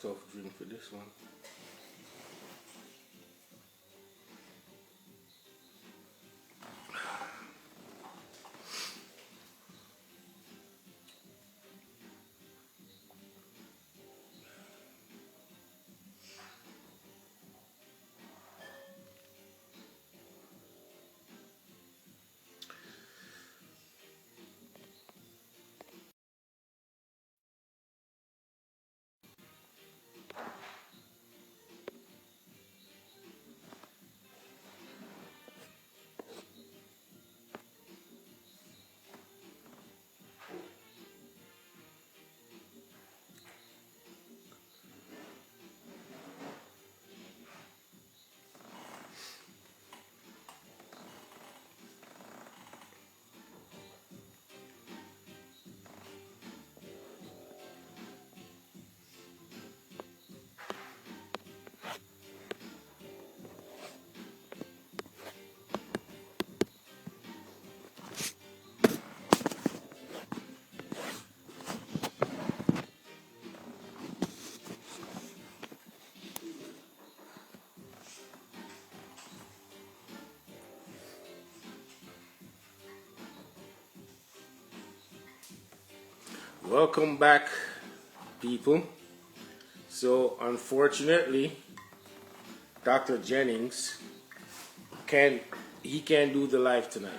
tough drink for this one. Welcome back, people. So unfortunately, Dr. Jennings can't do the live tonight.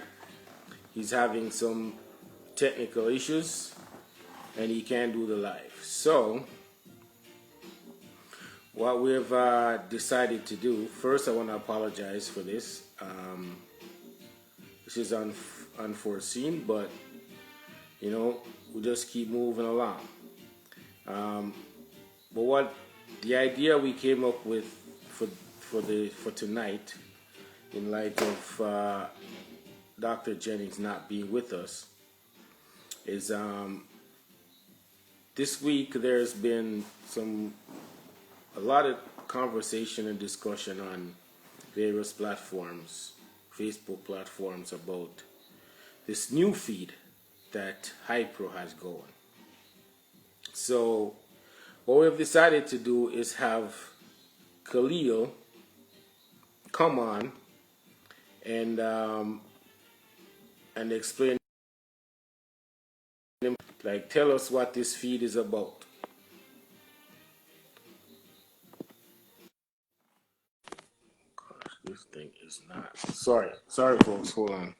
He's having some technical issues and he can't do the live. So what we've decided to do, first I want to apologize for this. This is unforeseen, but you know, we just keep moving along. But what the idea we came up with for tonight, in light of Dr. Jennings not being with us, is this week there's been a lot of conversation and discussion on various platforms, Facebook platforms, about this new feed that Hypro has going. So what we've decided to do is have Khalil come on and explain, like, tell us what this feed is about. Gosh, this thing is not. Sorry, folks. Hold on.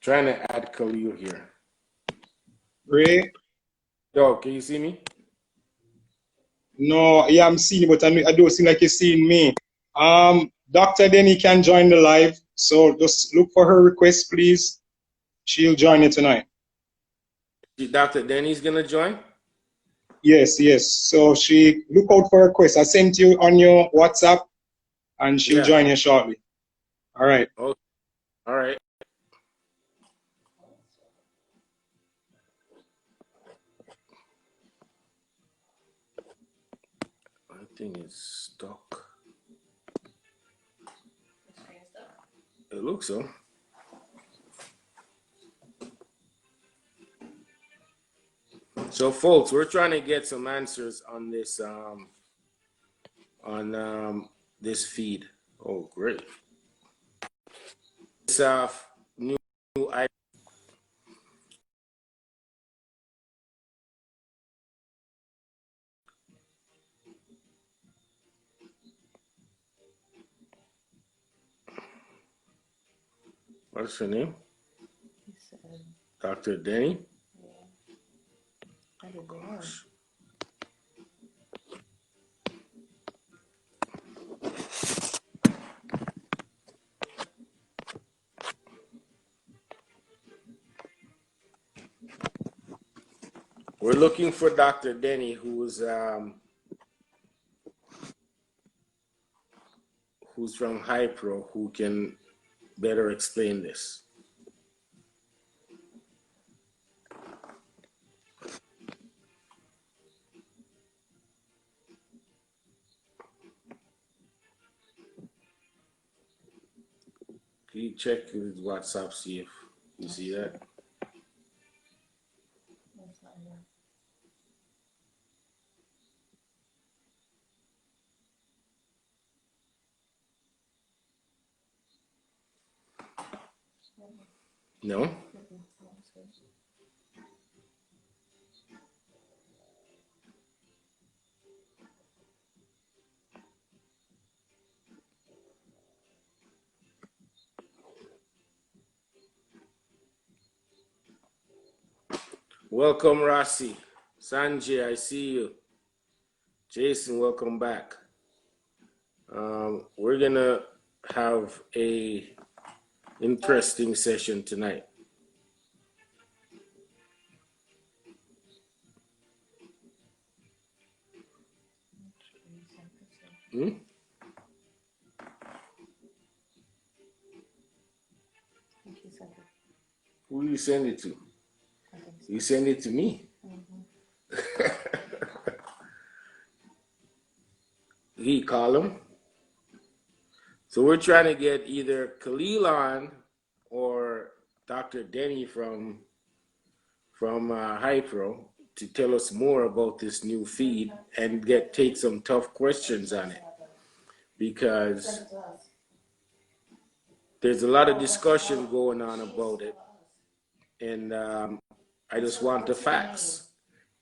Trying to add Khalil here. Ray? Yo, can you see me? No, yeah, I'm seeing you, but I don't seem like you're seeing me. Dr. Dennie can join the live, so just look for her request, please. She'll join you tonight. Dr. Dennie's gonna join? Yes, yes. So she look out for her request. I sent you on your WhatsApp, and she'll join you shortly. All right. Okay. All right. My thing is stuck. It looks so. So, folks, we're trying to get some answers on this this feed. Oh, great! This new item. What's her name? Dr. Dennie. I didn't know. We're looking for Dr. Dennie, who's from Hypro, who can better explain this. Can you check his WhatsApp, see if you see that? No? Welcome, Rossi. Sanjay, I see you. Jason, welcome back. We're gonna have a interesting session tonight. Hmm? Who you send it to? You send it to me. He call him. So we're trying to get either Khalil on or Dr. Dennie from Hypro to tell us more about this new feed and take some tough questions on it, because there's a lot of discussion going on about it, and I just want the facts.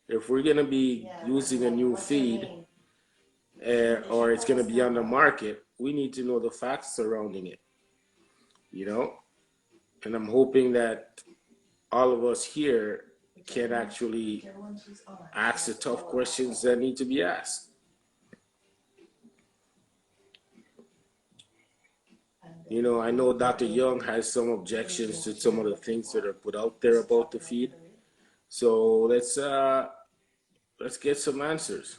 If we're going to be using a new feed or it's going to be on the market, we need to know the facts surrounding it, you know? And I'm hoping that all of us here can actually ask the tough questions that need to be asked. You know, I know Dr. Young has some objections to some of the things that are put out there about the feed. So let's get some answers.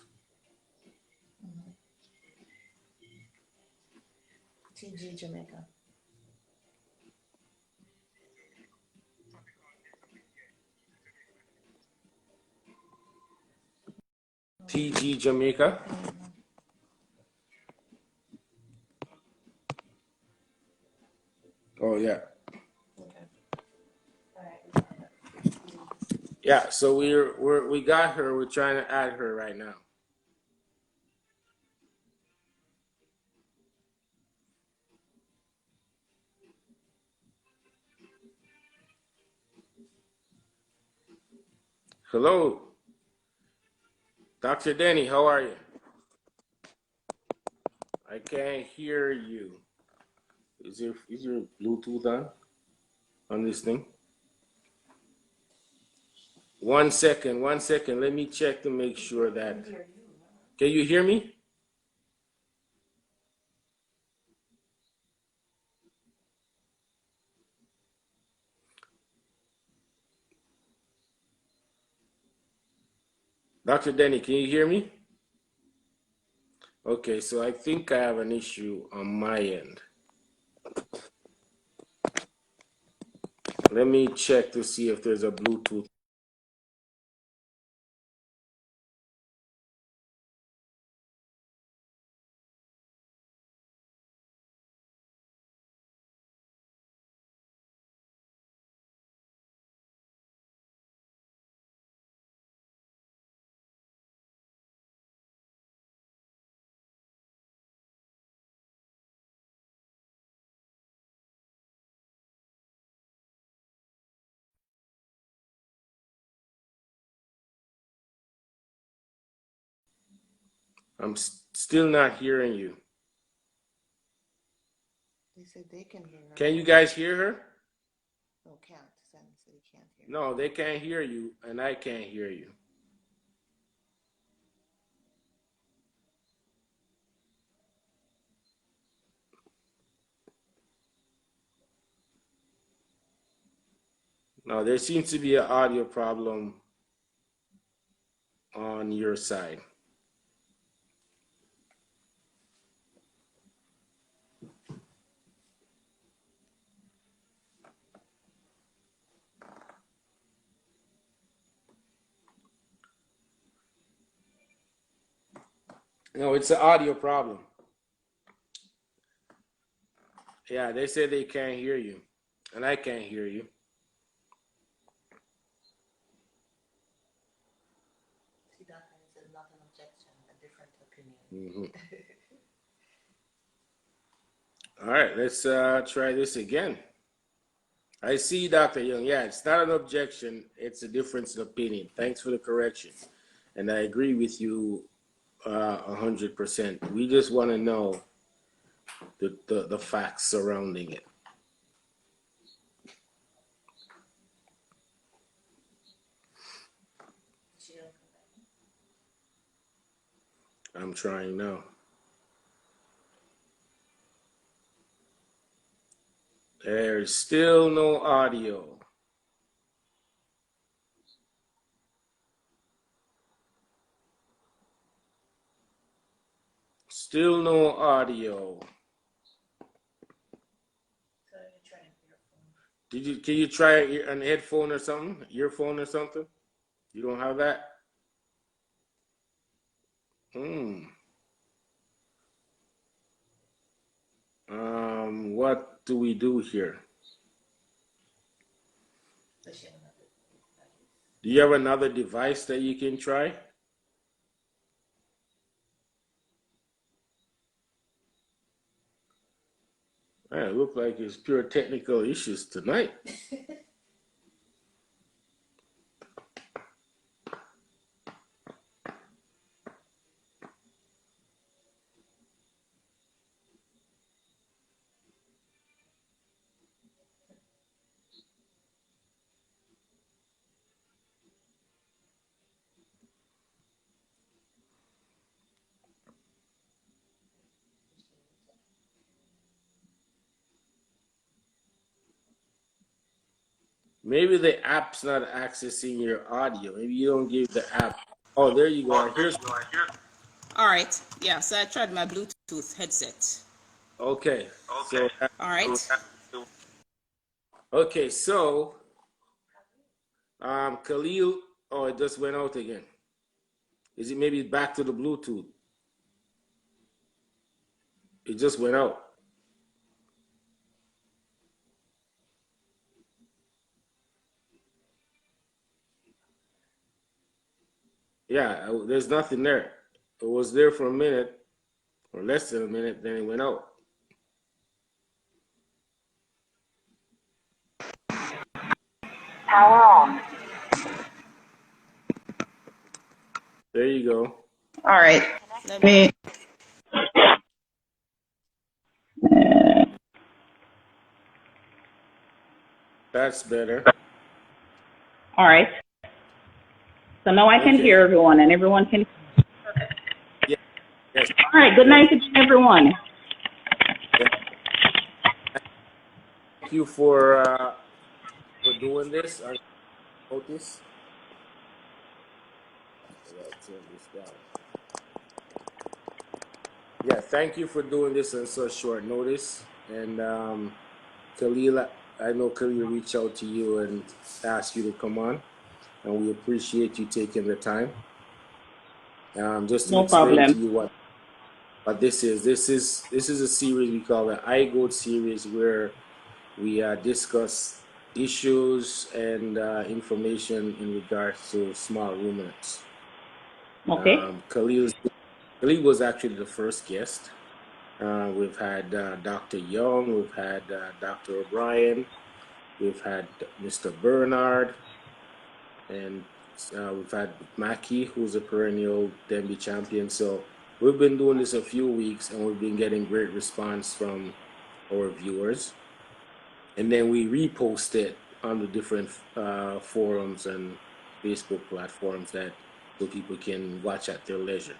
TG Jamaica. TG Jamaica. Oh yeah. Yeah, so we got her. We're trying to add her right now. Hello, Dr. Dennie. How are you? I can't hear you. Is your Bluetooth on this thing? 1 second, 1 second. Let me check to make sure that. Can you hear me? Dr. Dennie, can you hear me? Okay, so I think I have an issue on my end. Let me check to see if there's a Bluetooth. I'm still not hearing you. They said they can hear her. Can you guys hear her? No, can't. Sandy said he can't hear. No, they can't hear you, and I can't hear you. No, there seems to be an audio problem on your side. No, it's an audio problem. Yeah, they say they can't hear you, and I can't hear you. See, Dr. said not an objection, a different opinion. All right, let's try this again. I see, Dr. Young. Yeah, it's not an objection. It's a difference in opinion. Thanks for the correction. And I agree with you 100%. We just want to know the facts surrounding it. I'm trying now. There's still no audio. Still no audio. Can you try an headphone or something? Earphone or something? You don't have that? What do we do here? Do you have another device that you can try? Man, it looks like it's pure technical issues tonight. Maybe the app's not accessing your audio. Maybe you don't give the app. Oh, there you go. Here's. All right. Yeah. So I tried my Bluetooth headset. Okay. So, all right. Okay. So, Khalil. Oh, it just went out again. Is it maybe back to the Bluetooth? It just went out. Yeah, there's nothing there. It was there for a minute, or less than a minute, then it went out. Power on. There you go. All right. Let me. That's better. All right. So now I can hear everyone, and everyone can. Yeah. Yes. All right. Good night to everyone. Yeah. Thank you for doing this. I notice. Turn this down. Yeah, thank you for doing this on such short notice. And Khalil, I know Khalil reached out to you and asked you to come on, and we appreciate you taking the time. Just to explain to you what this is. This is a series we call the iGoat series, where we discuss issues and information in regards to small ruminants. Okay. Khalil was actually the first guest. We've had Dr. Young, we've had Dr. O'Brien, we've had Mr. Bernard, and we've had Mackie, who's a perennial Denby champion. So we've been doing this a few weeks, and we've been getting great response from our viewers. And then we repost it on the different forums and Facebook platforms so people can watch at their leisure.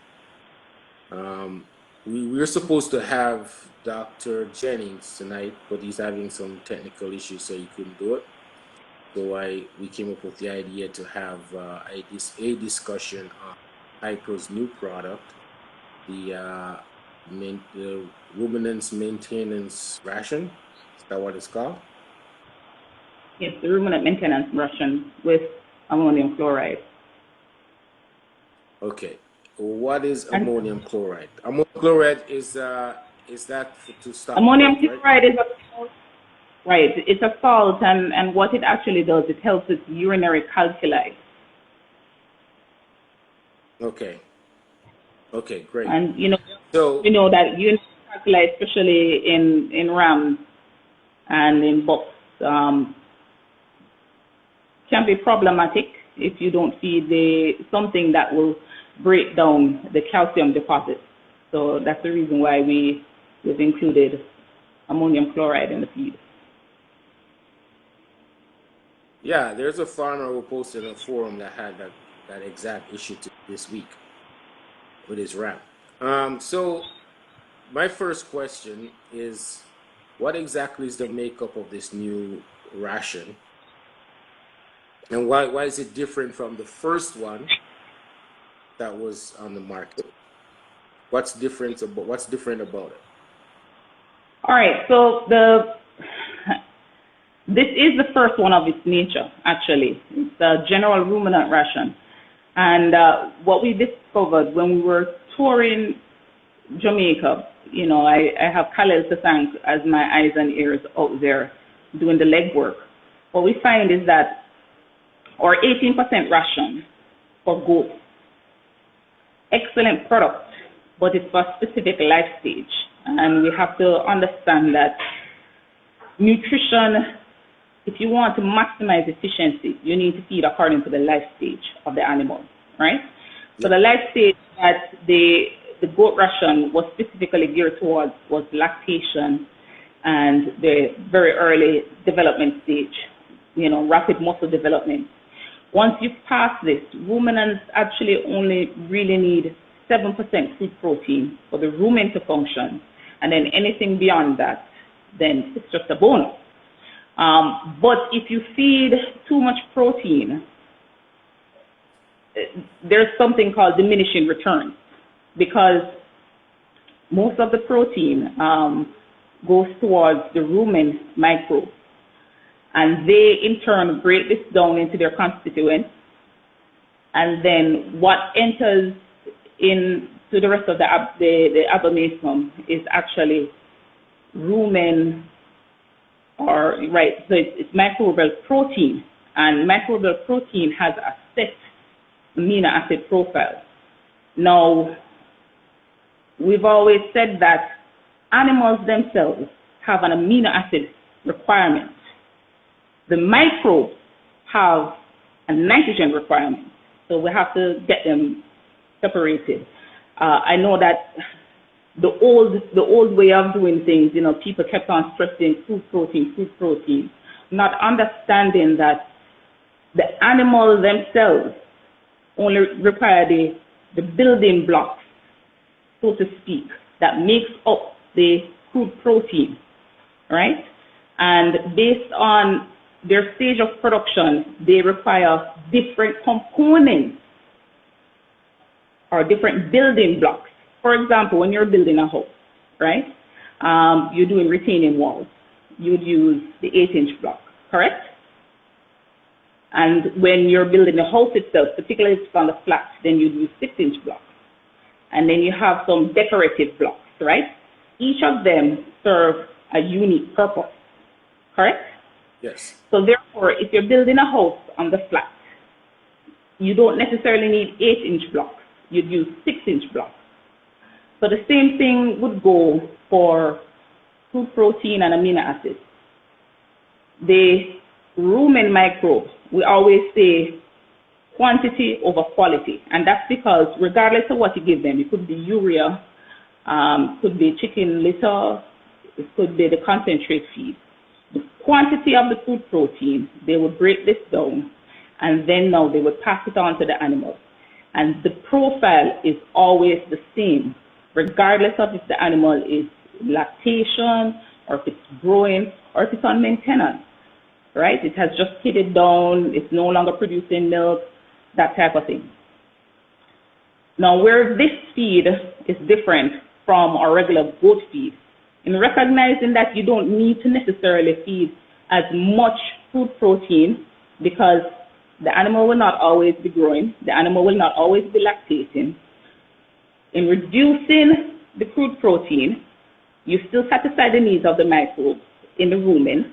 We were supposed to have Dr. Jennings tonight, but he's having some technical issues, so he couldn't do it. So we came up with the idea to have a discussion on Hypro's new product, the ruminants maintenance ration. Is that what it's called? Yes, the ruminant maintenance ration with ammonium chloride. Okay. What is ammonium chloride? Ammonium chloride is that to stop? Ammonium chloride is a salt. Right. It's a salt, and what it actually does, it helps with urinary calculi. Okay. Okay, great. And so we know that urinary calculi, especially in rams and in bucks, can be problematic if you don't feed something that will break down the calcium deposits. So that's the reason why we've included ammonium chloride in the feed. Yeah, there's a farmer who posted in a forum that had that exact issue this week with his ram. So my first question is, what exactly is the makeup of this new ration? And why is it different from the first one that was on the market? What's different about it? All right, so this is the first one of its nature, actually. It's a general ruminant ration. And what we discovered when we were touring Jamaica, you know, I have Khalil to thank as my eyes and ears out there doing the legwork. What we find is that our 18% ration for goats, excellent product, but it's for a specific life stage. And we have to understand that nutrition, if you want to maximize efficiency, you need to feed according to the life stage of the animal, right? So the life stage that the goat ration was specifically geared towards was lactation and the very early development stage, you know, rapid muscle development. Once you pass this, ruminants actually only really need 7% food protein for the rumen to function, and then anything beyond that, then it's just a bonus. But if you feed too much protein, there's something called diminishing returns, because most of the protein goes towards the rumen microbes, and they in turn break this down into their constituents, and then what enters into the rest of the abomasum is actually rumen, or right, so it's microbial protein, and microbial protein has a set amino acid profile. Now, we've always said that animals themselves have an amino acid requirement. The microbes have a nitrogen requirement, so we have to get them separated. I know that the old way of doing things, you know, people kept on stressing food protein, not understanding that the animals themselves only require the building blocks, so to speak, that makes up the crude protein, right? And based on their stage of production, they require different components or different building blocks. For example, when you're building a house, right? You're doing retaining walls. You would use the 8-inch block, correct? And when you're building the house itself, particularly if it's on the flat, then you'd use 6-inch blocks. And then you have some decorative blocks, right? Each of them serve a unique purpose, correct? Yes. So therefore, if you're building a house on the flat, you don't necessarily need 8-inch blocks. You'd use 6-inch blocks. So the same thing would go for food protein and amino acids. The rumen microbes, we always say quantity over quality. And that's because regardless of what you give them, it could be urea, could be chicken litter, it could be the concentrate feed. The quantity of the food protein, they would break this down, and then now they would pass it on to the animals. And the profile is always the same, regardless of if the animal is lactation, or if it's growing, or if it's on maintenance, right? It has just pitted down, it's no longer producing milk, that type of thing. Now, where this feed is different from our regular goat feed, in recognizing that you don't need to necessarily feed as much food protein, because the animal will not always be growing, the animal will not always be lactating. In reducing the crude protein, you still satisfy the needs of the microbes in the rumen,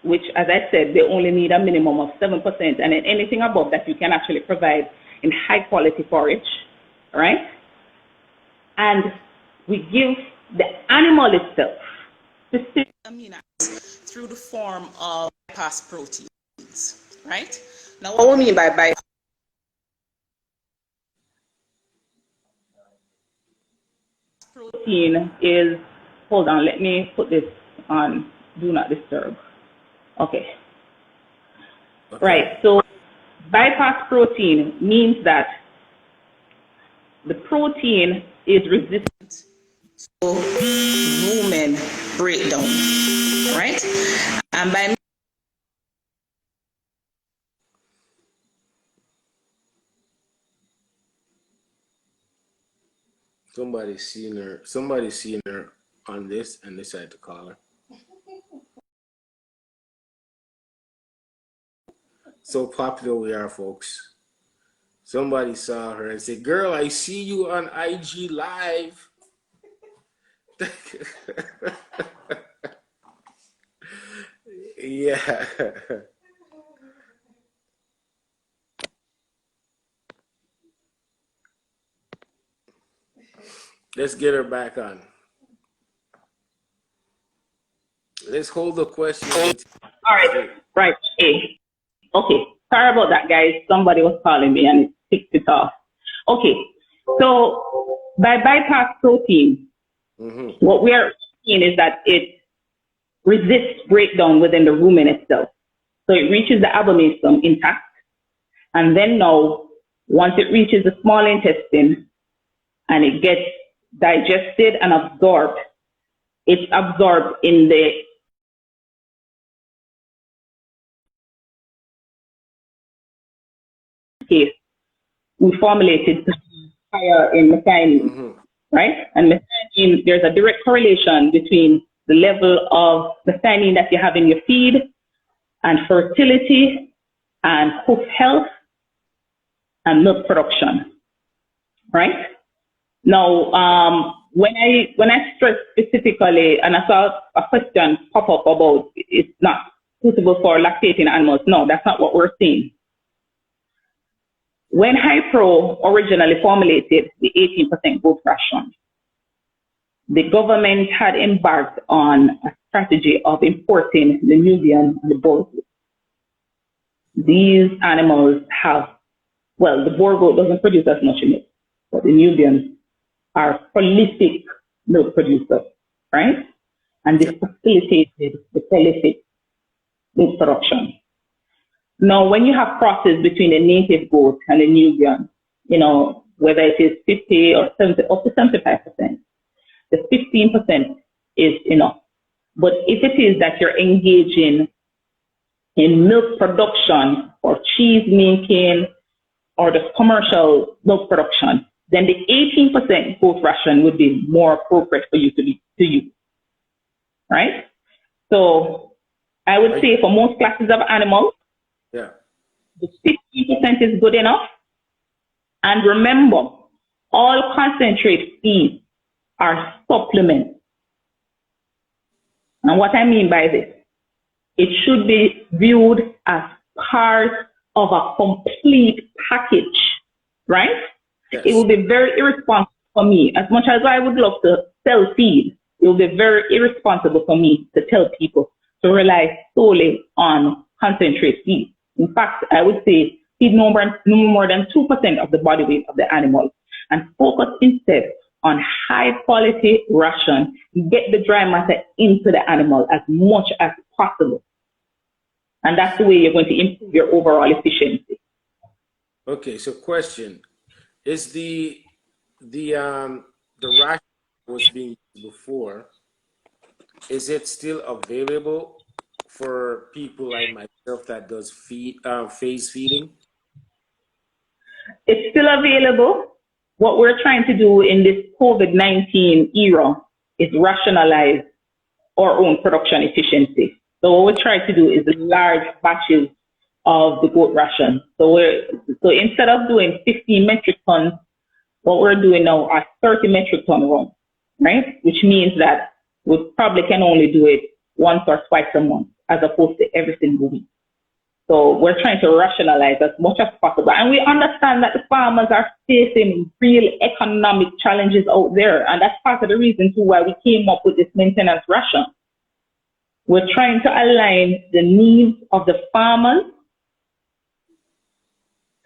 which, as I said, they only need a minimum of 7%, and then anything above that you can actually provide in high quality forage, right? And we give the animal itself specific amino acids through the form of bypass proteins, right? Now, what we mean by protein is, hold on, let me put this on do not disturb. Okay. Right, so bypass protein means that the protein is resistant to rumen breakdown, right? And by Somebody's seen her on this and decided to call her. So popular we are, folks. Somebody saw her and said, "Girl, I see you on IG Live." Yeah. Let's get her back on. Let's hold the question. All right, right. Hey. Okay, sorry about that, guys. Somebody was calling me and it picked it off. Okay, so by bypass protein, what we are seeing is that it resists breakdown within the rumen itself. So it reaches the abomasum intact, and then now, once it reaches the small intestine and it gets digested and absorbed, it's absorbed in the case we formulated to be higher in methionine, right? And methionine, there's a direct correlation between the level of methionine that you have in your feed and fertility and hoof health and milk production, right? Now, when I stress specifically, and I saw a question pop up about it's not suitable for lactating animals. No, that's not what we're saying. When Hypro originally formulated the 18% goat ration, the government had embarked on a strategy of importing the Nubian and the Boer goat. These animals have, well, the Boer goat doesn't produce as much milk, but the Nubians are prolific milk producers, right? And this facilitated the prolific milk production. Now, when you have crosses between a native goat and a Nubian, you know, whether it is 50 or 70, up to 75%, the 15% is enough. But if it is that you're engaging in milk production or cheese making or the commercial milk production, then the 18% goat ration would be more appropriate for you to use, right? So I would say for most classes of animals, yeah, the 60% is good enough. And remember, all concentrate feeds are supplements. And what I mean by this, it should be viewed as part of a complete package, right? yes. It will be very irresponsible for me. As much as I would love to sell feed, it will be very irresponsible for me to tell people to rely solely on concentrate feed. In fact, I would say feed no more than 2% of the body weight of the animal and focus instead on high quality ration. Get the dry matter into the animal as much as possible. And that's the way you're going to improve your overall efficiency. Okay, so question. Is the ration was being used before, is it still available for people like myself that does phase feeding? It's still available. What we're trying to do in this COVID-19 era is rationalize our own production efficiency. So what we try to do is large batches of the goat ration. So instead of doing 15 metric tons, what we're doing now are 30 metric ton runs, right? Which means that we probably can only do it once or twice a month as opposed to every single week. So we're trying to rationalize as much as possible. And we understand that the farmers are facing real economic challenges out there. And that's part of the reason too why we came up with this maintenance ration. We're trying to align the needs of the farmers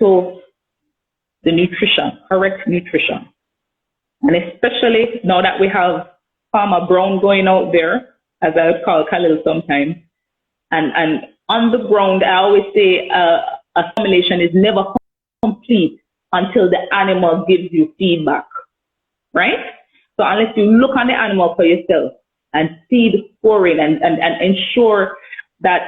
to the nutrition, correct nutrition. And especially now that we have Farmer Brown going out there, as I would call Khalil sometimes, and on the ground, I always say a formulation is never complete until the animal gives you feedback, right? So unless you look on the animal for yourself and see the scoring and ensure that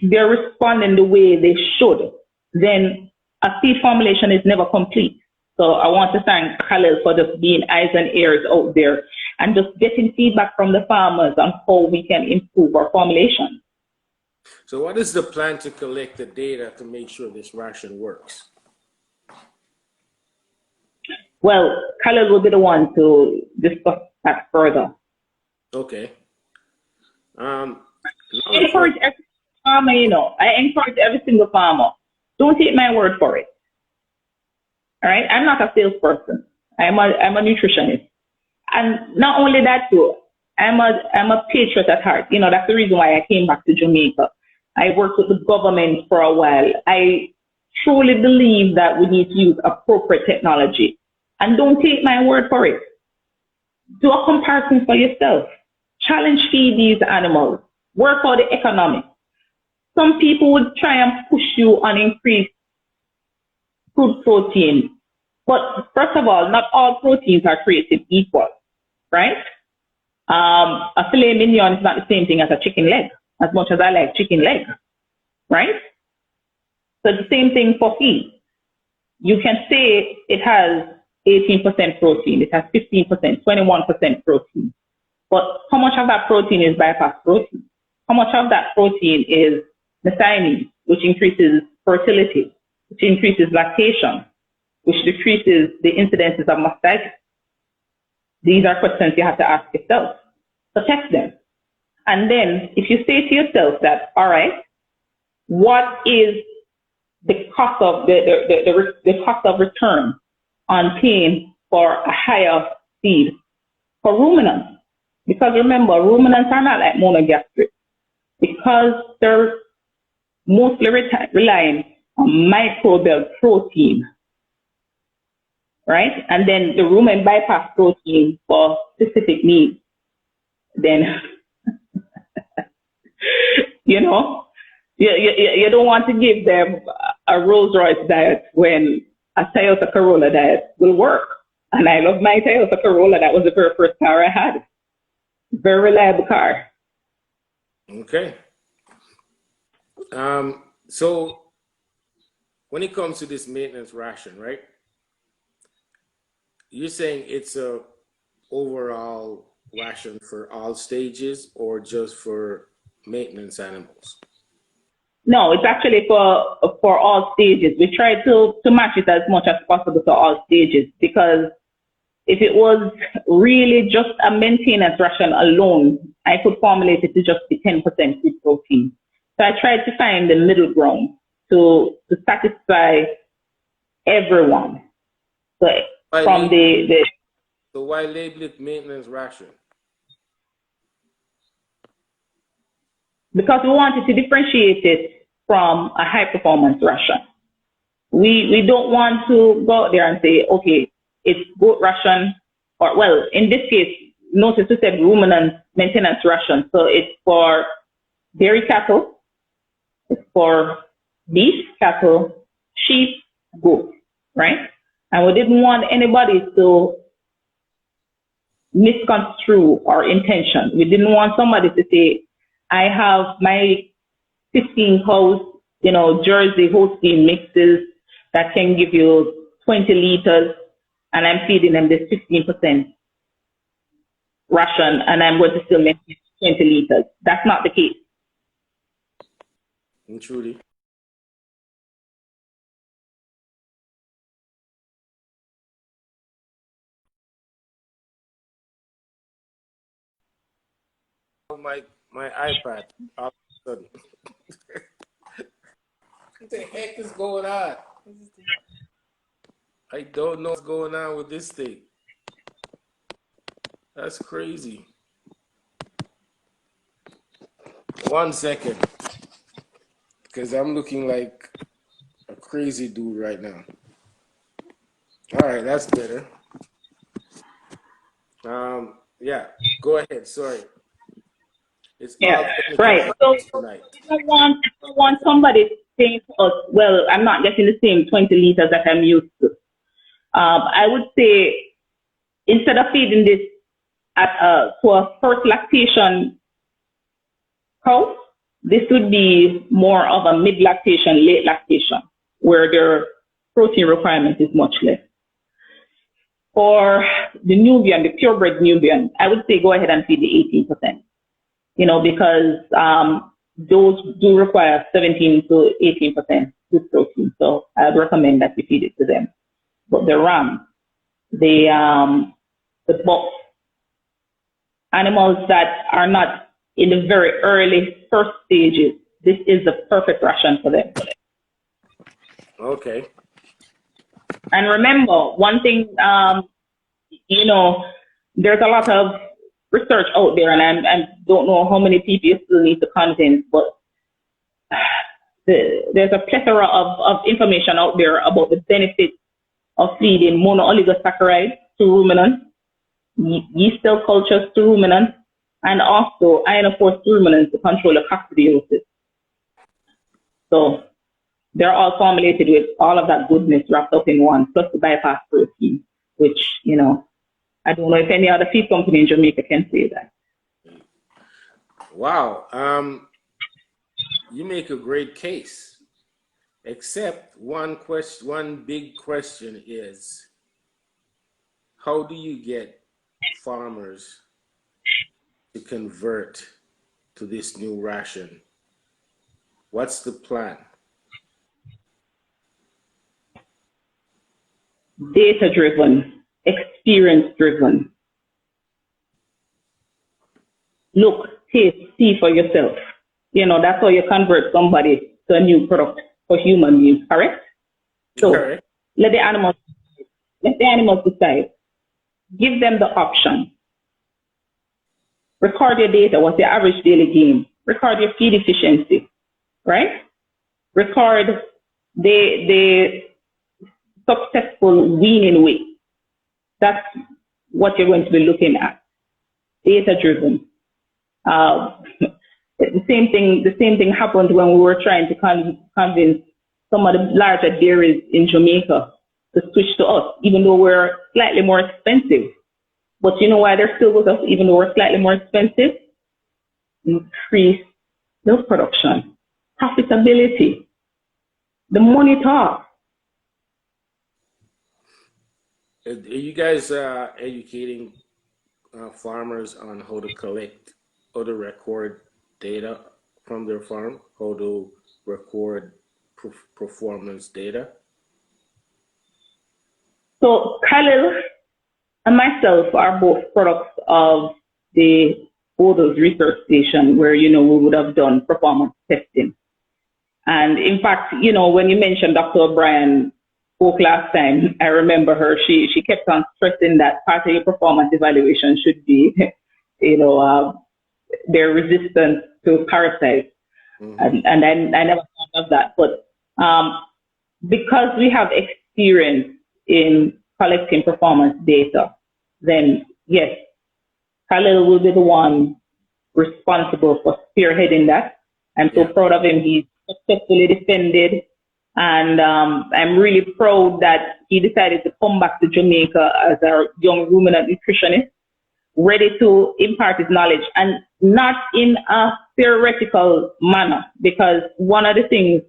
they're responding the way they should, then a feed formulation is never complete. So I want to thank Khalil for just being eyes and ears out there and just getting feedback from the farmers on how we can improve our formulation. So what is the plan to collect the data to make sure this ration works? Well, Khalil will be the one to discuss that further. Okay. I encourage every farmer, I encourage every single farmer. Don't take my word for it. All right? I'm not a salesperson. I'm a nutritionist. And not only that too, I'm a patriot at heart. That's the reason why I came back to Jamaica. I worked with the government for a while. I truly believe that we need to use appropriate technology. And don't take my word for it. Do a comparison for yourself. Challenge feed these animals. Work out the economics. Some people would try and push you on increased food protein. But first of all, not all proteins are created equal, right? A filet mignon is not the same thing as a chicken leg, as much as I like chicken leg, right? So the same thing for feed. You can say it has 18% protein, it has 15%, 21% protein. But how much of that protein is bypass protein? How much of that protein is methionine, which increases fertility, which increases lactation, which decreases the incidences of mastitis? These are questions you have to ask yourself. So test them. And then if you say to yourself that, all right, what is the cost of the cost of return on paying for a higher feed for ruminants? Because remember, ruminants are not like monogastric, because they're mostly relying on microbial protein, right? And then the rumen bypass protein for specific needs. Then, you don't want to give them a Rolls Royce diet when a Toyota Corolla diet will work. And I love my Toyota Corolla. That was the very first car I had. Very reliable car. Okay. So when it comes to this maintenance ration, right? You're saying it's a overall ration for all stages or just for maintenance animals? No, it's actually for all stages. We try to match it as much as possible to all stages, because if it was really just a maintenance ration alone, I could formulate it to just be 10% food protein. So I tried to find the middle ground to satisfy everyone. So So why label it maintenance ration? Because we wanted to differentiate it from a high performance ration. We don't want to go out there and say, okay, it's goat ration, or well, in this case, notice we said ruminant maintenance ration. So it's for dairy cattle, it's for beef cattle, sheep, goat, right? And we didn't want anybody to misconstrue our intention. We didn't want somebody to say, I have my 15 cows, Jersey Holstein mixes that can give you 20 liters, and I'm feeding them this 15% ration, and I'm going to still make 20 liters. That's not the case. Truly. My iPad all of a sudden. What the heck is going on? I don't know what's going on with this thing. That's crazy. 1 second. Because I'm looking like a crazy dude right now. All right, that's better. Yeah, go ahead. Sorry. It's all Yeah, technical right. So tonight. I don't want somebody saying to us, well, I'm not getting the same 20 liters that I'm used to. I would say instead of feeding this to a first lactation cow, this would be more of a mid lactation, late lactation, where their protein requirement is much less. For the Nubian, the purebred Nubian, I would say go ahead and feed the 18%, because those do require 17 to 18% good protein. So I'd recommend that you feed it to them. But the ram, the bucks, animals that are not in the very early first stages, this is the perfect ration for them. Okay. And remember, one thing, there's a lot of research out there, and I don't know how many people you still need to convince, but there's a plethora of information out there about the benefits of feeding monooligosaccharides to ruminants, yeast cell cultures to ruminants, and also ionophores to ruminants to control the coccidiosis. So they're all formulated with all of that goodness wrapped up in one, plus the bypass protein, which, I don't know if any other feed company in Jamaica can say that. Wow. You make a great case, except one big question is, how do you get farmers to convert to this new ration? What's the plan? Data-driven, experience-driven. Look, taste, see for yourself. That's how you convert somebody to a new product for human use, correct? So Correct. let the animals decide. Give them the option. Record your data. What's your average daily gain? Record your feed efficiency, right? Record the successful weaning weight. That's what you're going to be looking at. Data-driven. The same thing happened when we were trying to convince some of the larger dairies in Jamaica to switch to us, even though we're slightly more expensive. But you know why they're still with us, even though we're slightly more expensive? Increase milk production, profitability. The money talks. Are you guys educating farmers on how to collect, how to record data from their farm, how to record performance data? So Khalil and myself are both products of the Bodos Research Station, where, we would have done performance testing. And in fact, when you mentioned Dr. O'Brien spoke last time, I remember her, she kept on stressing that part of your performance evaluation should be, their resistance to parasites. Mm-hmm. And I never thought of that. But because we have experience in collecting performance data, then yes, Khalil will be the one responsible for spearheading that. I'm so proud of him. He's successfully defended. And I'm really proud that he decided to come back to Jamaica as a young ruminant nutritionist, ready to impart his knowledge, and not in a theoretical manner, because one of the things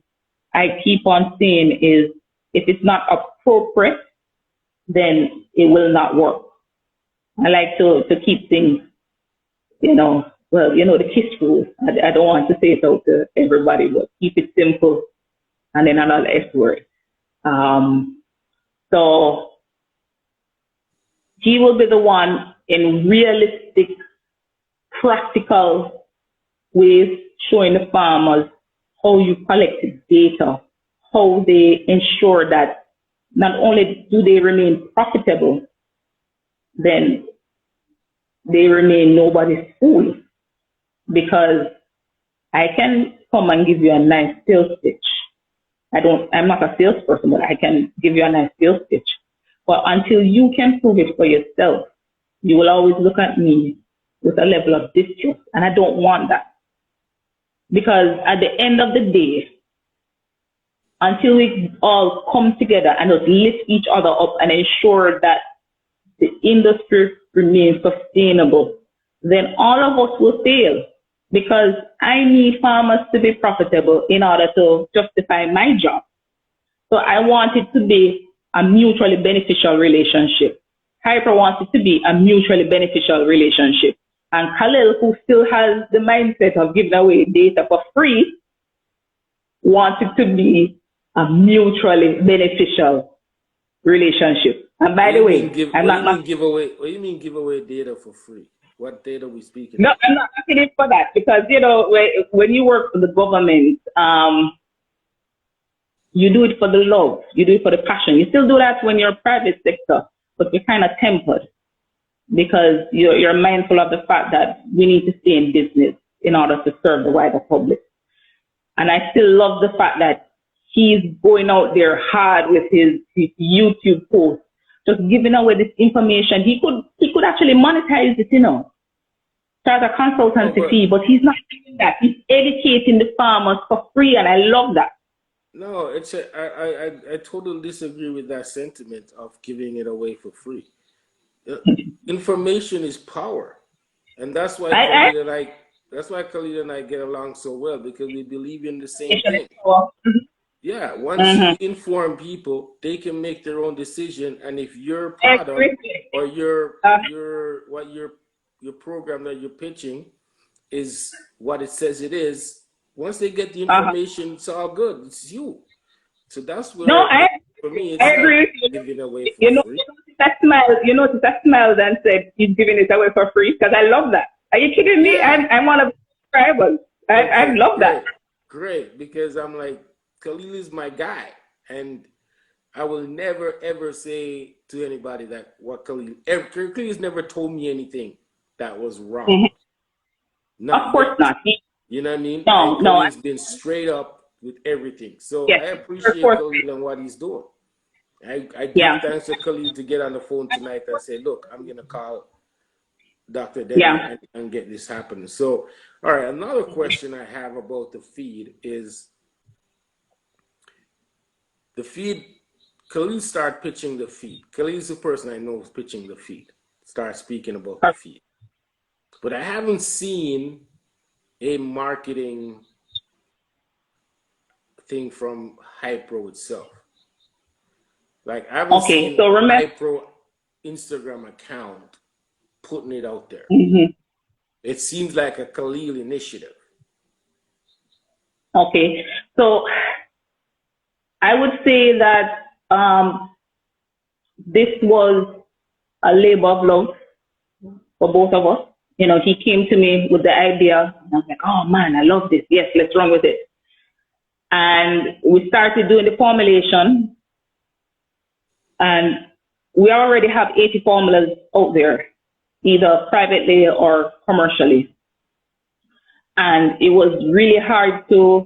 I keep on saying is, if it's not appropriate, then it will not work. I like to keep things, the KISS rule. I don't want to say it out to everybody, but keep it simple and then another S word. So he will be the one in realistic, practical ways showing the farmers how you collect data, how they ensure that not only do they remain profitable, then they remain nobody's fool. Because I can come and give you a nice sales pitch, I'm not a salesperson, but I can give you a nice sales pitch. But until you can prove it for yourself, you will always look at me with a level of distrust. And I don't want that. Because at the end of the day, until we all come together and just lift each other up and ensure that the industry remains sustainable, then all of us will fail. Because I need farmers to be profitable in order to justify my job. So I want it to be a mutually beneficial relationship. Hyper wants it to be a mutually beneficial relationship. And Khalil, who still has the mindset of giving away data for free, wants it to be a mutually beneficial relationship. And by the way, what do you mean give away data for free? What data are we speaking No, of? I'm not asking it for that because, you know, when you work for the government, you do it for the love, you do it for the passion. You still do that when you're private sector, but you're kind of tempered because you're mindful of the fact that we need to stay in business in order to serve the wider public. And I still love the fact that he's going out there hard with his YouTube posts, just giving away this information. He could actually monetize it, you know, start a consultancy fee, but he's not doing that. He's educating the farmers for free, and I love that. No, I totally disagree with that sentiment of giving it away for free. Information is power, and that's why Khalid and I get along so well, because we believe in the same thing. Yeah, once you inform people, they can make their own decision, and if your product or your program that you're pitching is what it says it is, once they get the information, it's all good. It's you. So that's where for me, it's agree. Giving away for free. You notice I smiled and said he's giving it away for free because I love that. Are you kidding me? I'm one of the subscribers. I love that. Great, because I'm like, Khalil is my guy, and I will never ever say to anybody that what Khalil's never told me anything that was wrong. Of course not. You know what I mean? No, and Khalil's been straight up with everything. So I appreciate Khalil and what he's doing. I give thanks to Khalil to get on the phone tonight and say, look, I'm going to call Dr. Dennie and get this happening. So, all right, another question I have about the feed is the feed. Khalil start pitching the feed. Khalil is the person I know is pitching the feed. Start speaking about the feed. But I haven't seen a marketing thing from Hypro itself. Like I haven't seen Hypro Instagram account putting it out there. It seems like a Khalil initiative. Okay, so I would say that this was a labor of love for both of us. You know, he came to me with the idea, and I was like, oh man, I love this. Yes, let's run with it. And we started doing the formulation, and we already have 80 formulas out there, either privately or commercially. And it was really hard for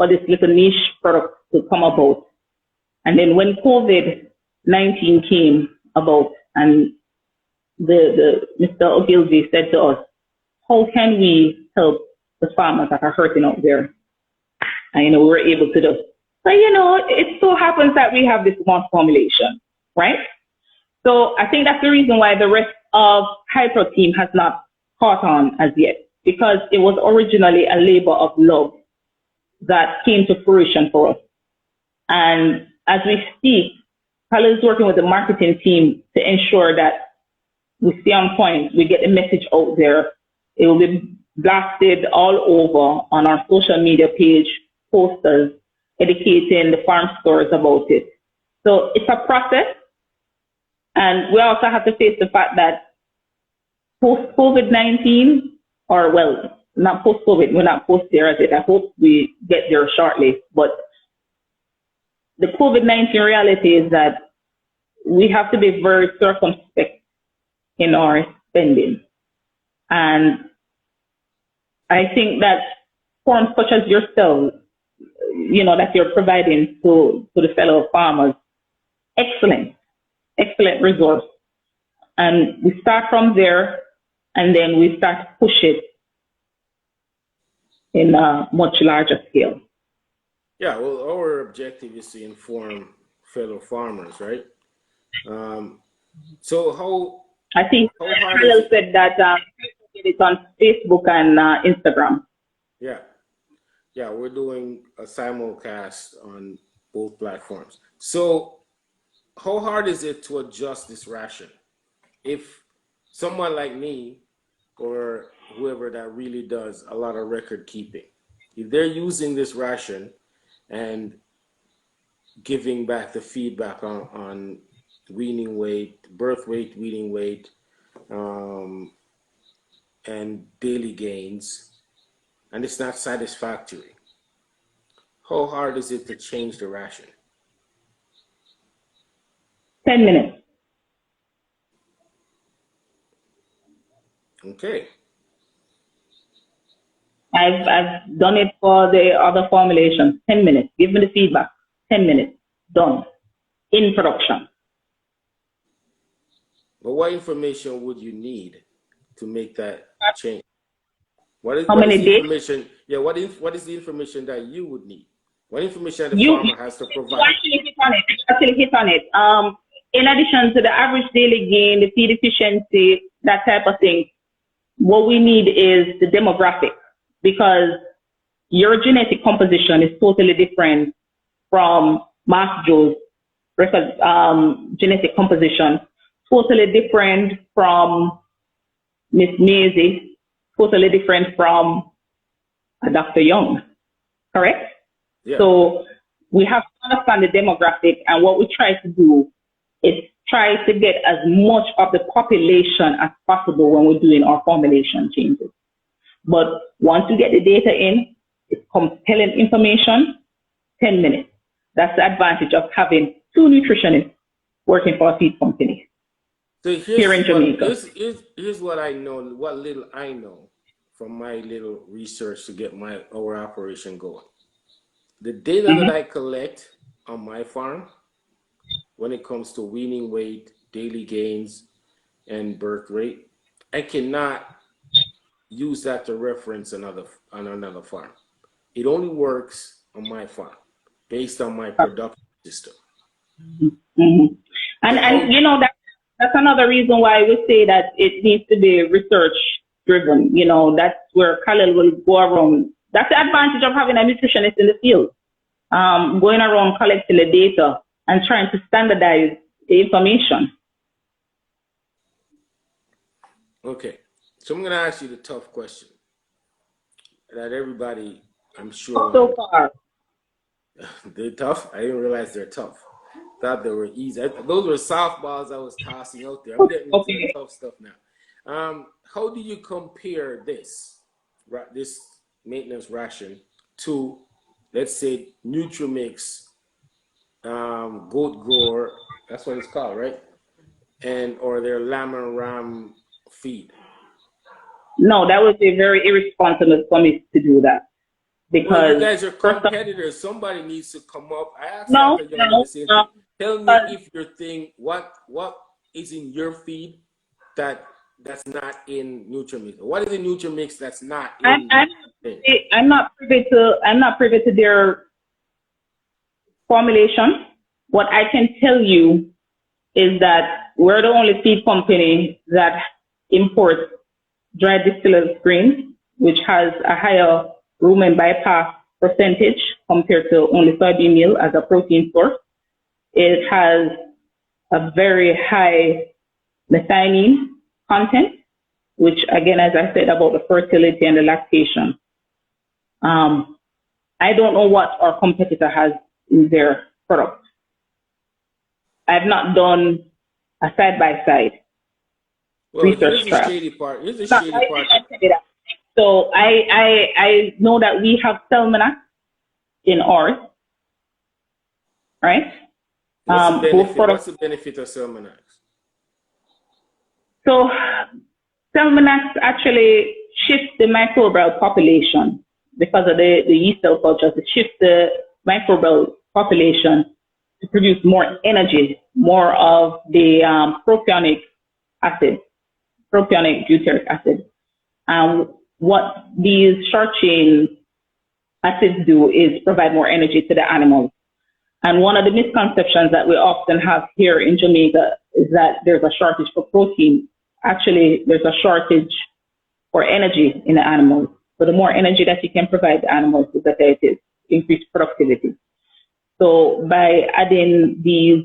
this little niche product to come about. And then when COVID-19 came about, and the Mr. Ogilvy said to us, how can we help the farmers that are hurting out there? And, you know, we were able to do. So, you know, it so happens that we have this one formulation, right? So I think that's the reason why the rest of Hypro team has not caught on as yet, because it was originally a labor of love that came to fruition for us. And as we speak, Khalil is working with the marketing team to ensure that we stay on point, we get the message out there. It will be blasted all over on our social media page, posters, educating the farm stores about it. So it's a process. And we also have to face the fact that post-COVID-19, or well, not post-COVID, we're not post there as it. I hope we get there shortly. But the COVID-19 reality is that we have to be very circumspect in our spending. And I think that forums such as yourselves that you're providing to the fellow farmers. Excellent resource. And we start from there, and then we start to push it in a much larger scale. Yeah, well, our objective is to inform fellow farmers, right? So I think hard Khalil is it? said that it's on Facebook and Instagram. Yeah, we're doing a simulcast on both platforms. So how hard is it to adjust this ration? If someone like me or whoever that really does a lot of record keeping, if they're using this ration and giving back the feedback on weaning weight, birth weight, weaning weight, and daily gains, and it's not satisfactory, how hard is it to change the ration? 10 minutes. Okay. I've done it for the other formulations. 10 minutes. Give me the feedback. 10 minutes. Done. In production. But what information would you need to make that change? What is How what many is the days? information? Yeah, what is the information that you would need? What information the You farmer has to provide? actually hit on it. In addition to the average daily gain, the feed efficiency, that type of thing, what we need is the demographic, because your genetic composition is totally different from Mark Joe's genetic composition, totally different from Miss Maisie, totally different from Dr. Young, correct? Yeah. So we have to understand the demographic, and what we try to do is try to get as much of the population as possible when we're doing our formulation changes. But once you get the data in, it's compelling information, 10 minutes. That's the advantage of having two nutritionists working for a feed company So here in Jamaica. Here's what I know, what little I know from my little research to get our operation going. The data that I collect on my farm when it comes to weaning weight, daily gains, and birth rate, I cannot use that to reference on another farm. It only works on my farm based on my production system. Mm-hmm. And that's another reason why we say that it needs to be research driven. That's where Khalil will go around. That's the advantage of having a nutritionist in the field, going around collecting the data and trying to standardize the information. Okay, so I'm going to ask you the tough question that everybody, I'm sure. So far. They're tough? I didn't realize they're tough. Thought they were easy. Those were softballs I was tossing out there. I'm getting into the tough stuff now. How do you compare this maintenance ration to, let's say, Nutrimix, Goat Grower, that's what it's called, right? Or their lamb and ram feed? No, that would be very irresponsible for me to do that. Because well, you guys are competitors. Somebody needs to come up. I asked tell me if your thing, what is in your feed that's not in Nutrimix? What is in Nutrimix that's not in? I'm not privy to their formulation. What I can tell you is that we're the only feed company that imports dry distillers grains, which has a higher rumen bypass percentage compared to only soybean meal as a protein source. It has a very high methionine content, which again, as I said about the fertility and the lactation. I don't know what our competitor has in their product. I've not done a side-by-side research trial. Here's the shady part. So I know that we have Selmanac in ours, right? What's the benefit of Selmanac? So Selmanac actually shifts the microbial population because of the yeast cell cultures, it shifts the microbial population to produce more energy, more of the propionic acid, propionic butyric acid. What these short chain acids do is provide more energy to the animals. And one of the misconceptions that we often have here in Jamaica is that there's a shortage for protein. Actually, there's a shortage for energy in the animals. So the more energy that you can provide the animals, the better it is, increased productivity. So by adding these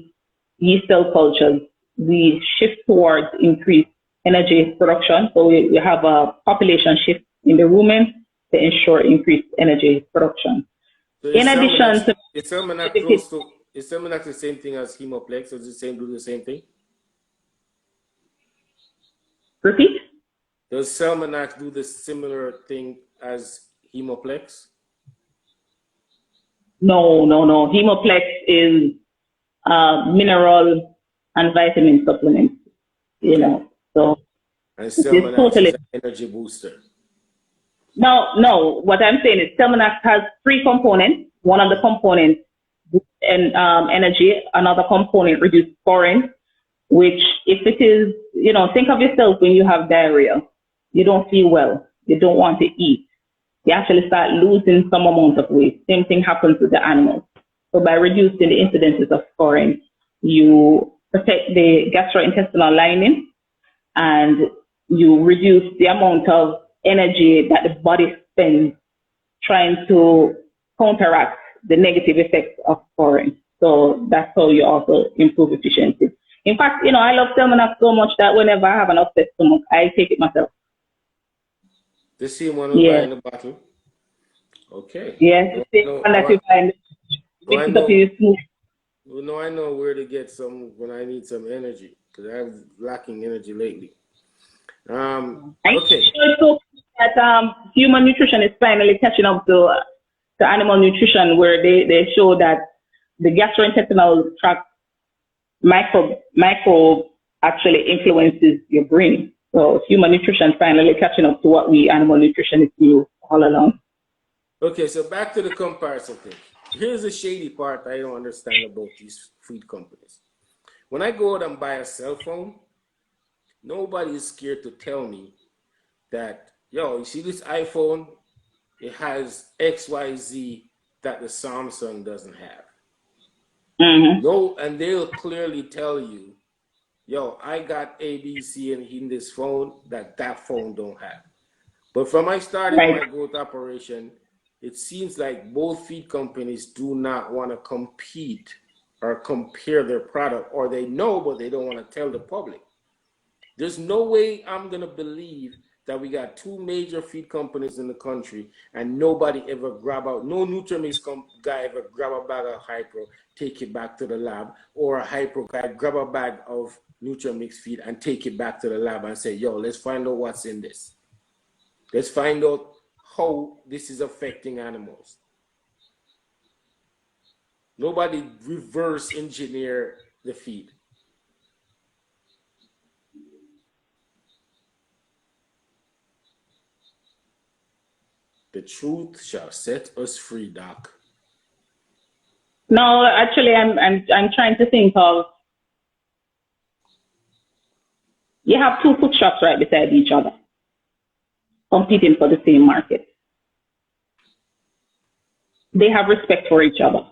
yeast cell cultures, we shift towards increased energy production. So we have a population shift in the rumen to ensure increased energy production. So In addition to is Sermonac the same thing as Hemoplex? Does do the same thing? Repeat? Does Sermonac do the similar thing as Hemoplex? No. Hemoplex is mineral and vitamin supplements, you know. So And it's Sermonac totally is an energy booster. no. What I'm saying is Sermonac has 3 components. One of the components and energy, another component reduces scoring, which if it is, you know, think of yourself when you have diarrhea, you don't feel well, you don't want to eat, you actually start losing some amount of weight. Same thing happens with the animals. So by reducing the incidences of scoring, you protect the gastrointestinal lining and you reduce the amount of energy that the body spends trying to counteract the negative effects of scoring. So that's how you also improve efficiency. In fact, you know, I love Sermonac so much that whenever I have an upset stomach, I take it myself. The same one we buy in the bottle? Okay. Yes, the same one that you buy in the smooth. Well, I know where to get some when I need some energy, because I'm lacking energy lately. Okay. So that human nutrition is finally catching up to animal nutrition, where they show that the gastrointestinal tract microbe actually influences your brain. So human nutrition finally catching up to what we animal nutritionists do all along. Okay, so back to the comparison thing. Here's the shady part I don't understand about these food companies. When I go out and buy a cell phone, nobody is scared to tell me that, yo, you see this iPhone? It has XYZ that the Samsung doesn't have. Mm-hmm. No, and they'll clearly tell you, yo, I got ABC in this phone that phone don't have. But from I started my goat operation, it seems like both feed companies do not want to compete or compare their product, or they know, but they don't want to tell the public. There's no way I'm going to believe that we got 2 major feed companies in the country and nobody ever no Nutrimix guy ever grab a bag of Hypro, take it back to the lab, or a Hypro guy grab a bag of Nutrimix feed and take it back to the lab and say, yo, let's find out what's in this. Let's find out how this is affecting animals. Nobody reverse engineer the feed. The truth shall set us free, Doc. No, actually, I'm trying to think of. You have 2 food shops right beside each other, competing for the same market. They have respect for each other.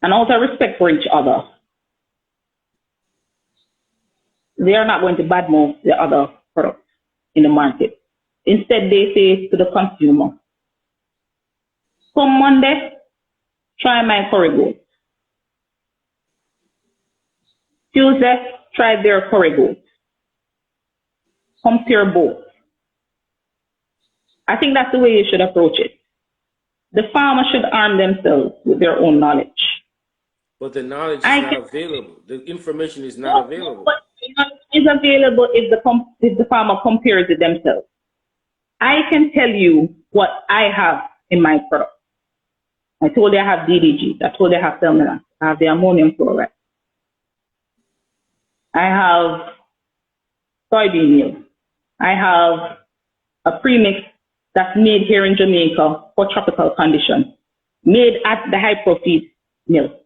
And out of respect for each other, they are not going to badmouth the other product in the market. Instead, they say to the consumer, come Monday, try my curry goat. Tuesday, try their curry goat. Compare both. I think that's the way you should approach it. The farmer should arm themselves with their own knowledge. But the knowledge is not available. The information is not available. But it is available if the farmer compares it themselves. I can tell you what I have in my product. I told you I have DDG. I told you I have Telmina. I have the ammonium chloride. I have soybean meal. I have a premix that's made here in Jamaica for tropical conditions, made at the high profit mill.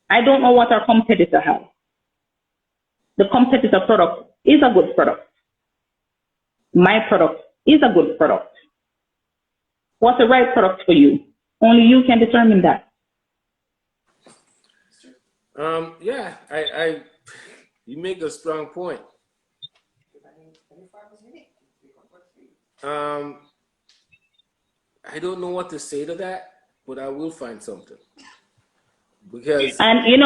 I don't know what our competitor has. The competitor product is a good product. My product is a good product. What's the right product for you? Only you can determine that. Yeah, you make a strong point. I don't know what to say to that, but I will find something. Because And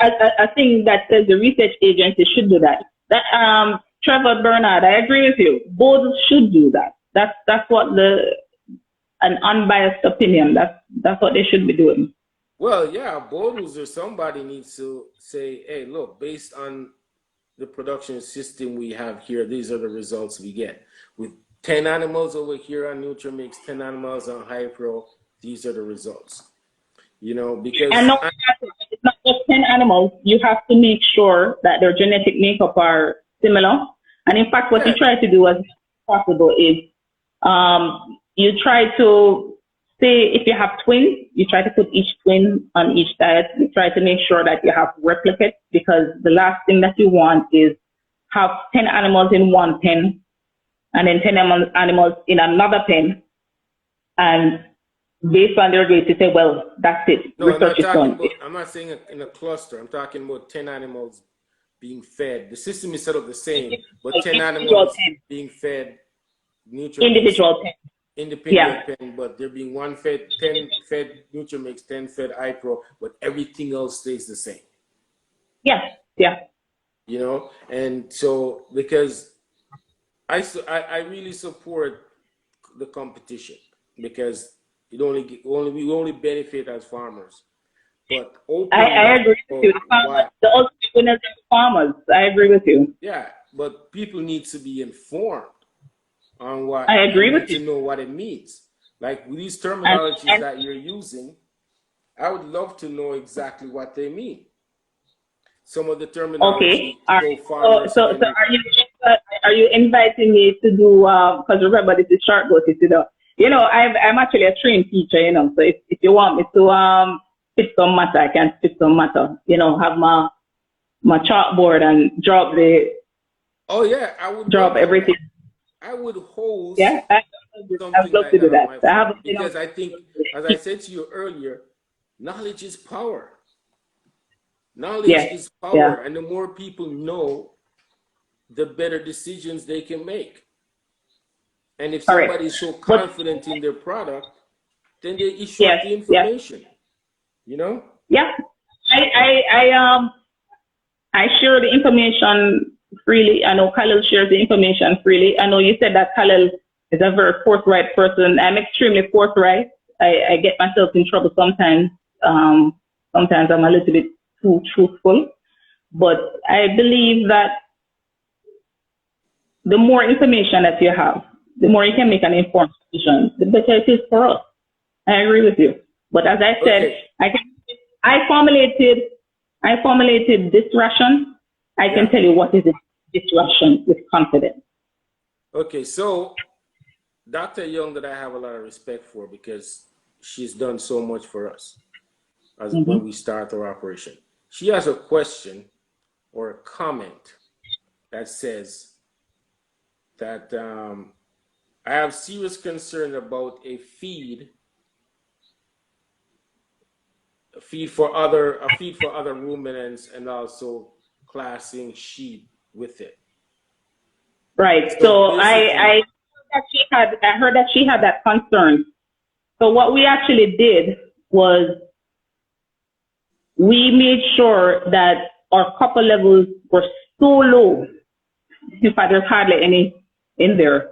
I think that the research agency should do that. That Trevor Bernard, I agree with you. Both should do that. That's what an unbiased opinion. That's what they should be doing. well, yeah, Bodos or somebody needs to say, hey, look, based on the production system we have here, these are the results we get. With 10 animals over here on Nutrimix, 10 animals on Hypro, these are the results. You know, because And no, it's not just 10 animals. You have to make sure that their genetic makeup are similar. And in fact, what you try to do as much as possible is you try to say if you have twins, you try to put each twin on each diet. You try to make sure that you have replicates, because the last thing that you want is have 10 animals in one pen and then 10 animals in another pen, and based on their grades, you say, well, that's it. no, Research is done. I'm not saying in a cluster. I'm talking about 10 animals being fed. The system is set up the same, but 10 animals being fed nutrients. Individual 10. Independent pen, but there being 10 fed Nutrimix, 10 fed iPro, but everything else stays the same. Yeah. You know, and so because I really support the competition, because we only benefit as farmers. But I agree with you. The ultimate winners are the farmers. I agree with you. Yeah, but people need to be informed on what I agree with you. to know what it means. Like with these terminologies that you're using, I would love to know exactly what they mean. Some of the terminology. Okay. All right. So are you inviting me to do? Because remember, this is short notice. I'm actually a trained teacher. So if you want me to spit some matter, I can spit some matter. Have my chalkboard and drop the. Oh yeah, I would drop everything. I would host. Yeah, I'd love to do that. Because I think, as I said to you earlier, knowledge is power. Knowledge is power, and the more people know, the better decisions they can make. And if somebody is so confident in their product, then they issue the information. Yeah. Yeah, I share the information freely. I know Khalil shares the information freely. I know you said that Khalil is a very forthright person. I'm extremely forthright. I get myself in trouble sometimes. Sometimes I'm a little bit too truthful. But I believe that the more information that you have, the more you can make an informed decision, the better it is for us. I agree with you. But as I said, I formulated this ration. I can tell you what is this ration with confidence. Okay, so Dr. Young, that I have a lot of respect for, because she's done so much for us as when we start our operation. She has a question or a comment that says that I have serious concern about a feed for other ruminants, and also classing sheep with it. Right. So I heard that she had that concern. So what we actually did was we made sure that our copper levels were so low, in fact there's hardly any in there,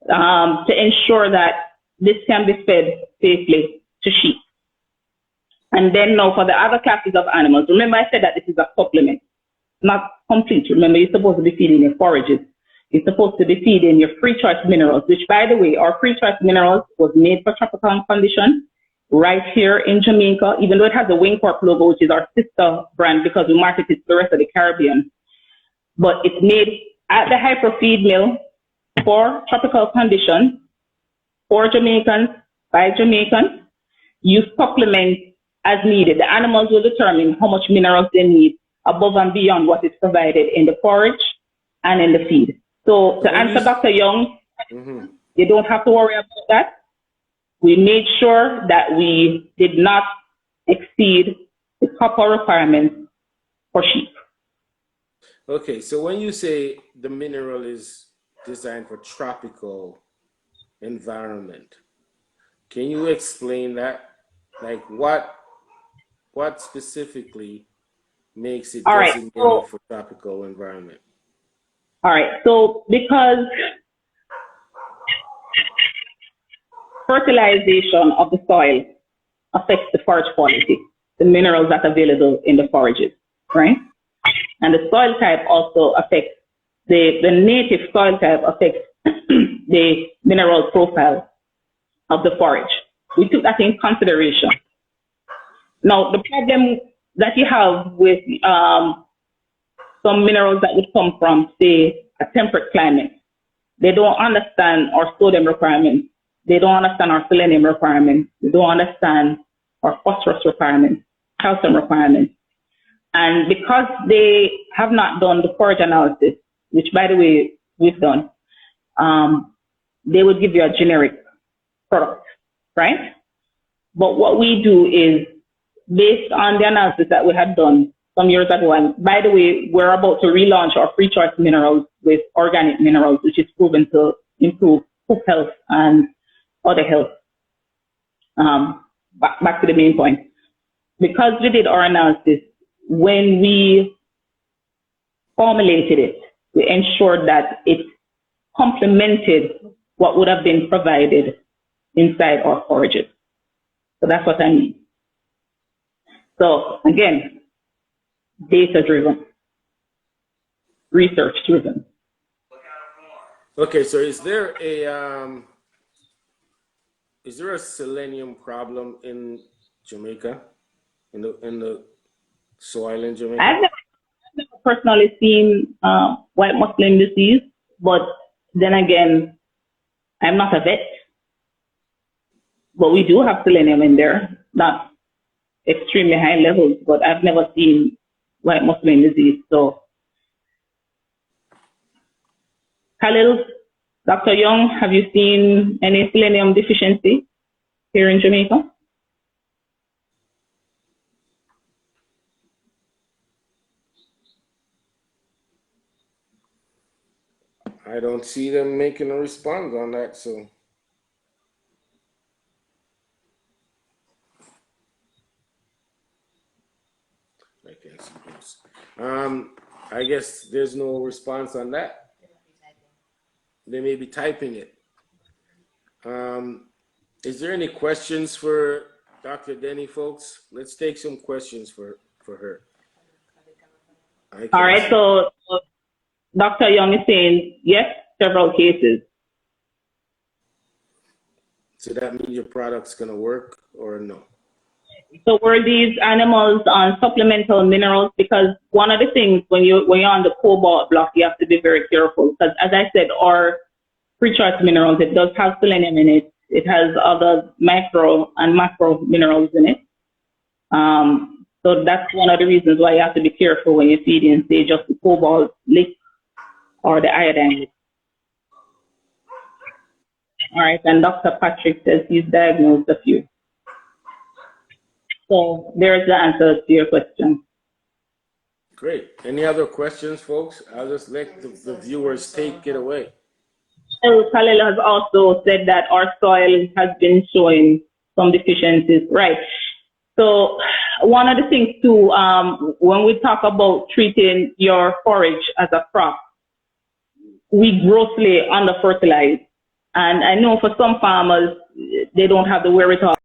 to ensure that this can be fed safely to sheep. And then now for the other classes of animals, remember I said that this is a supplement, not complete. Remember, you're supposed to be feeding your forages. You're supposed to be feeding your free choice minerals, which, by the way, our free choice minerals was made for tropical conditions right here in Jamaica, even though it has the Wing Corp logo, which is our sister brand, because we market it to the rest of the Caribbean. But it's made at the hyperfeed mill for tropical conditions, for Jamaicans, by Jamaicans, you supplement as needed. The animals will determine how much minerals they need above and beyond what is provided in the forage and in the feed. So to answer Dr. Young, you don't have to worry about that. We made sure that we did not exceed the copper requirements for sheep. Okay, so when you say the mineral is designed for tropical environment, can you explain that? Like what specifically makes it designated for tropical environment? All right, so because fertilization of the soil affects the forage quality, the minerals that are available in the forages, right? And the soil type also affects, the native soil type affects the mineral profile of the forage. We took that in consideration. Now, the problem that you have with some minerals that would come from, say, a temperate climate, they don't understand our sodium requirements. They don't understand our selenium requirements. They don't understand our phosphorus requirements, calcium requirements. And because they have not done the forage analysis, which, by the way, we've done, they would give you a generic product, right? But what we do is, based on the analysis that we had done some years ago, and by the way, we're about to relaunch our free choice minerals with organic minerals, which is proven to improve hoof health and other health. Back to the main point. Because we did our analysis, when we formulated it, we ensured that it complemented what would have been provided inside our forages. So that's what I mean. So again, data-driven, research-driven. Okay, so is there a selenium problem in Jamaica, in the soil in Jamaica? I've never personally seen white Muslim disease, but then again, I'm not a vet. But we do have selenium in there, not extremely high levels, but I've never seen white Muslim disease. So, Khalil, Dr. Young, have you seen any selenium deficiency here in Jamaica? I don't see them making a response on that, so. I can't see this. I guess there's no response on that. They may be typing it. Is there any questions for Dr. Dennie, folks? Let's take some questions for her. All right, so Dr. Young is saying, yes, several cases. So that means your product's gonna work or no? So were these animals on supplemental minerals? Because one of the things when you're on the cobalt block, you have to be very careful. Because as I said, our free choice minerals, it does have selenium in it. It has other micro and macro minerals in it. So that's one of the reasons why you have to be careful when you're feeding, say, just the cobalt lick or the iodine lick. All right, and Dr. Patrick says he's diagnosed a few. So there's the answer to your question. Great. Any other questions, folks? I'll just let the viewers take it away. Khalil has also said that our soil has been showing some deficiencies. Right. So one of the things too, when we talk about treating your forage as a crop, we grossly under-fertilize. And I know for some farmers, they don't have the wherewithal